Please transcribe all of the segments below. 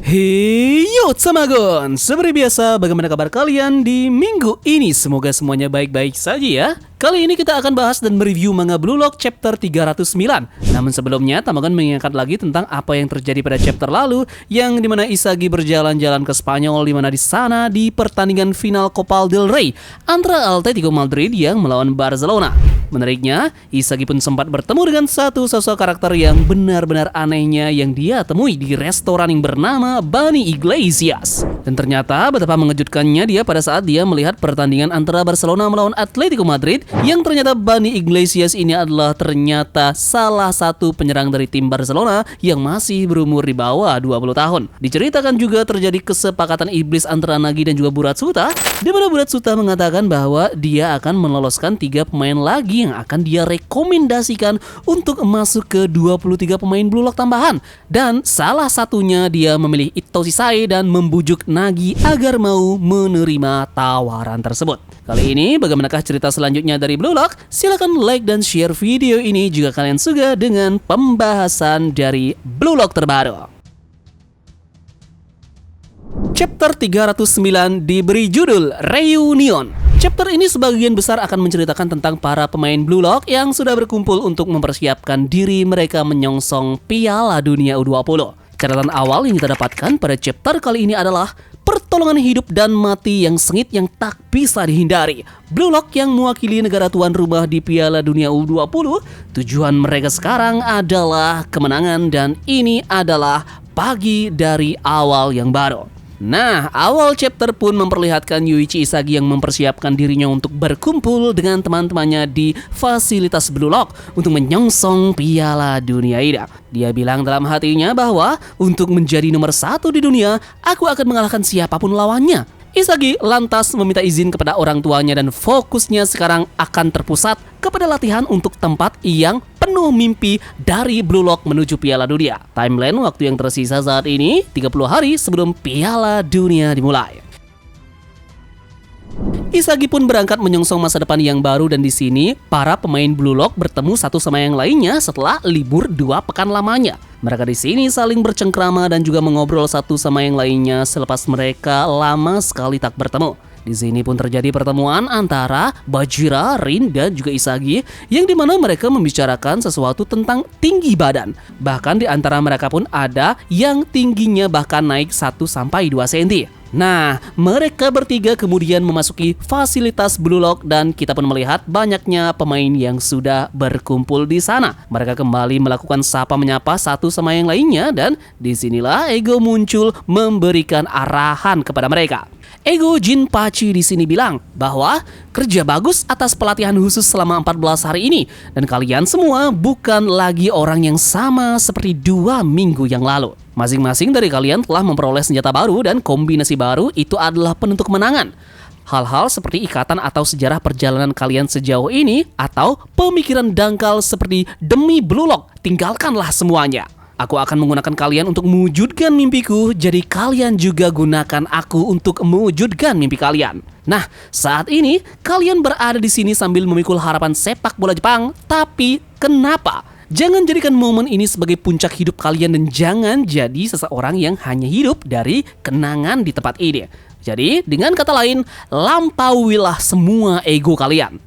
Hey yo Samagon, seperti biasa bagaimana kabar kalian di minggu ini? Semoga semuanya baik-baik saja ya. Kali ini kita akan bahas dan mereview manga Blue Lock chapter 309. Namun sebelumnya, Tamagon mengingatkan lagi tentang apa yang terjadi pada chapter lalu, yang dimana Isagi berjalan-jalan ke Spanyol, dimana di sana di pertandingan final Copa del Rey antara Atletico Madrid yang melawan Barcelona. Menariknya, Isagi pun sempat bertemu dengan satu sosok karakter yang benar-benar anehnya yang dia temui di restoran yang bernama Bunny Iglesias. Dan ternyata betapa mengejutkannya dia pada saat dia melihat pertandingan antara Barcelona melawan Atletico Madrid, yang ternyata Bunny Iglesias ini adalah ternyata salah satu penyerang dari tim Barcelona yang masih berumur di bawah 20 tahun. Diceritakan juga terjadi kesepakatan iblis antara Nagi dan juga Buratsuta, di mana Buratsuta mengatakan bahwa dia akan meloloskan 3 pemain lagi yang akan dia rekomendasikan untuk masuk ke 23 pemain Blue Lock tambahan. Dan salah satunya dia memilih Ito Shisai dan membujuk Nagi agar mau menerima tawaran tersebut. Kali ini bagaimanakah cerita selanjutnya dari Blue Lock? Silahkan like dan share video ini jika kalian suka dengan pembahasan dari Blue Lock terbaru. Chapter 309 diberi judul Reunion. Chapter ini sebagian besar akan menceritakan tentang para pemain Blue Lock yang sudah berkumpul untuk mempersiapkan diri mereka menyongsong Piala Dunia U20. Catatan awal yang kita dapatkan pada chapter kali ini adalah pertolongan hidup dan mati yang sengit yang tak bisa dihindari. Blue Lock yang mewakili negara tuan rumah di Piala Dunia U20, tujuan mereka sekarang adalah kemenangan dan ini adalah pagi dari awal yang baru. Nah, awal chapter pun memperlihatkan Yuichi Isagi yang mempersiapkan dirinya untuk berkumpul dengan teman-temannya di fasilitas Blue Lock untuk menyongsong Piala Dunia ini. Dia bilang dalam hatinya bahwa untuk menjadi nomor 1 di dunia, aku akan mengalahkan siapapun lawannya. Isagi lantas meminta izin kepada orang tuanya dan fokusnya sekarang akan terpusat kepada latihan untuk tempat yang penuh mimpi dari Blue Lock menuju Piala Dunia. Timeline waktu yang tersisa saat ini 30 hari sebelum Piala Dunia dimulai. Isagi pun berangkat menyongsong masa depan yang baru dan di sini para pemain Blue Lock bertemu satu sama yang lainnya setelah libur 2 pekan lamanya. Mereka di sini saling bercengkrama dan juga mengobrol satu sama yang lainnya selepas mereka lama sekali tak bertemu. Di sini pun terjadi pertemuan antara Bajira, Rin, dan juga Isagi yang dimana mereka membicarakan sesuatu tentang tinggi badan. Bahkan di antara mereka pun ada yang tingginya bahkan naik 1-2 cm. Nah, mereka bertiga kemudian memasuki fasilitas Blue Lock dan kita pun melihat banyaknya pemain yang sudah berkumpul di sana. Mereka kembali melakukan sapa menyapa satu sama yang lainnya dan disinilah Ego muncul memberikan arahan kepada mereka. Ego Jinpachi di sini bilang bahwa kerja bagus atas pelatihan khusus selama 14 hari ini dan kalian semua bukan lagi orang yang sama seperti 2 minggu yang lalu. Masing-masing dari kalian telah memperoleh senjata baru dan kombinasi baru itu adalah penentu kemenangan. Hal-hal seperti ikatan atau sejarah perjalanan kalian sejauh ini atau pemikiran dangkal seperti demi Blue Lock, tinggalkanlah semuanya. Aku akan menggunakan kalian untuk mewujudkan mimpiku, jadi kalian juga gunakan aku untuk mewujudkan mimpi kalian. Nah, saat ini kalian berada di sini sambil memikul harapan sepak bola Jepang, tapi kenapa? Jangan jadikan momen ini sebagai puncak hidup kalian dan jangan jadi seseorang yang hanya hidup dari kenangan di tempat ini. Jadi, dengan kata lain, lampauilah semua ego kalian.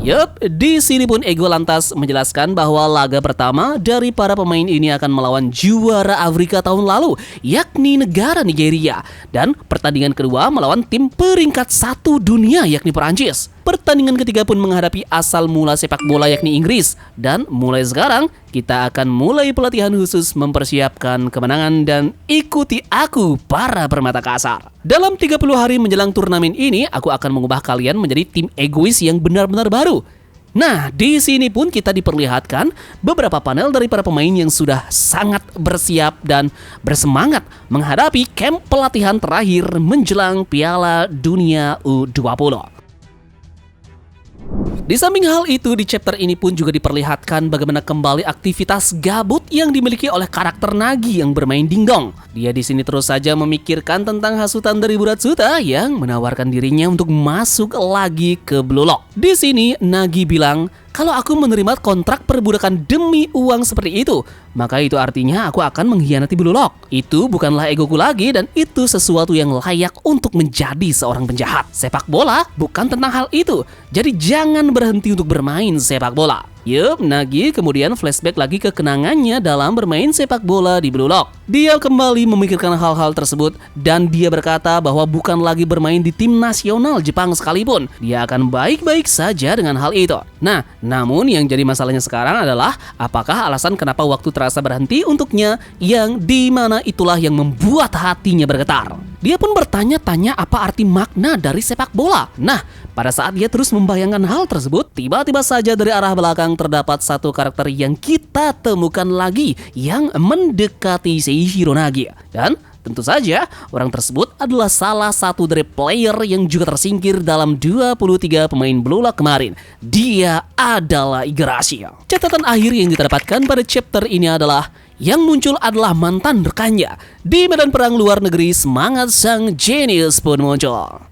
Yup, di sini pun Ego lantas menjelaskan bahwa laga pertama dari para pemain ini akan melawan juara Afrika tahun lalu, yakni negara Nigeria. Dan pertandingan kedua melawan tim peringkat 1 dunia, yakni Perancis. Pertandingan ketiga pun menghadapi asal mula sepak bola yakni Inggris. Dan mulai sekarang, kita akan mulai pelatihan khusus mempersiapkan kemenangan dan ikuti aku para permata kasar. Dalam 30 hari menjelang turnamen ini, aku akan mengubah kalian menjadi tim egois yang benar-benar baru. Nah, di sini pun kita diperlihatkan beberapa panel dari para pemain yang sudah sangat bersiap dan bersemangat menghadapi camp pelatihan terakhir menjelang Piala Dunia U20. Di samping hal itu, di chapter ini pun juga diperlihatkan bagaimana kembali aktivitas gabut yang dimiliki oleh karakter Nagi yang bermain dingdong. Dia di sini terus saja memikirkan tentang hasutan dari Buratsuta yang menawarkan dirinya untuk masuk lagi ke Blue Lock. Di sini Nagi bilang, Kalau aku menerima kontrak perbudakan demi uang seperti itu, maka itu artinya aku akan mengkhianati Blue Lock. Itu bukanlah egoku lagi dan itu sesuatu yang layak untuk menjadi seorang penjahat. Sepak bola bukan tentang hal itu. Jadi jangan berhenti untuk bermain sepak bola. Yup, Nagi kemudian flashback lagi ke kenangannya dalam bermain sepak bola di Blue Lock. Dia kembali memikirkan hal-hal tersebut dan dia berkata bahwa bukan lagi bermain di tim nasional Jepang sekalipun. Dia akan baik-baik saja dengan hal itu. Nah, namun yang jadi masalahnya sekarang adalah apakah alasan kenapa waktu terasa berhenti untuknya yang dimana itulah yang membuat hatinya bergetar. Dia pun bertanya-tanya apa arti makna dari sepak bola. Nah, pada saat dia terus membayangkan hal tersebut, tiba-tiba saja dari arah belakang terdapat satu karakter yang kita temukan lagi yang mendekati Seishiro Nagi. Dan tentu saja orang tersebut adalah salah satu dari player yang juga tersingkir dalam 23 pemain Blue Lock kemarin. Dia adalah Igarashi. Catatan akhir yang kita dapatkan pada chapter ini adalah yang muncul adalah mantan rekannya. Di medan perang luar negeri, semangat sang jenius pun muncul.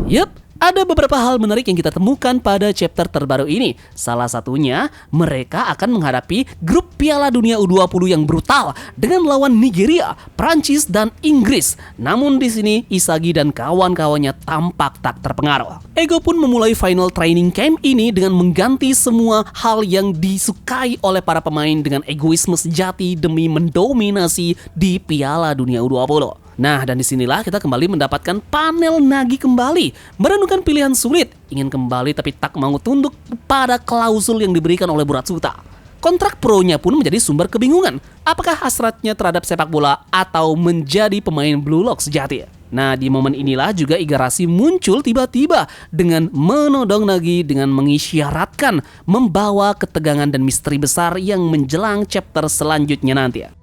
Yup, ada beberapa hal menarik yang kita temukan pada chapter terbaru ini. Salah satunya, mereka akan menghadapi grup Piala Dunia U20 yang brutal dengan lawan Nigeria, Prancis, dan Inggris. Namun di sini Isagi dan kawan-kawannya tampak tak terpengaruh. Ego pun memulai final training camp ini dengan mengganti semua hal yang disukai oleh para pemain dengan egoisme sejati demi mendominasi di Piala Dunia U20. Nah, dan disinilah kita kembali mendapatkan panel Nagi kembali merenungkan pilihan sulit, ingin kembali tapi tak mau tunduk pada klausul yang diberikan oleh Buratsuta. Kontrak pro-nya pun menjadi sumber kebingungan. Apakah hasratnya terhadap sepak bola atau menjadi pemain Blue Lock sejati? Nah, di momen inilah juga Igarashi muncul tiba-tiba dengan menodong Nagi dengan mengisyaratkan membawa ketegangan dan misteri besar yang menjelang chapter selanjutnya nanti.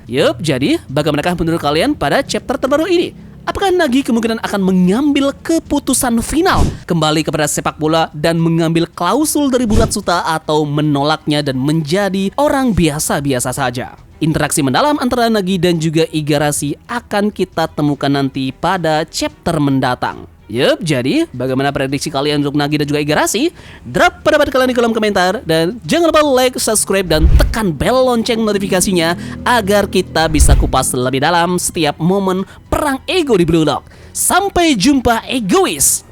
Yup, jadi bagaimanakah menurut kalian pada chapter terbaru ini? Apakah Nagi kemungkinan akan mengambil keputusan final kembali kepada sepak bola dan mengambil klausul dari Buratsuta atau menolaknya dan menjadi orang biasa-biasa saja? Interaksi mendalam antara Nagi dan juga Igarashi akan kita temukan nanti pada chapter mendatang. Yup, jadi bagaimana prediksi kalian untuk Nagi dan juga Igarashi? Drop pendapat kalian di kolom komentar dan jangan lupa like, subscribe, dan tekan bel lonceng notifikasinya agar kita bisa kupas lebih dalam setiap momen perang ego di Blue Lock. Sampai jumpa egois!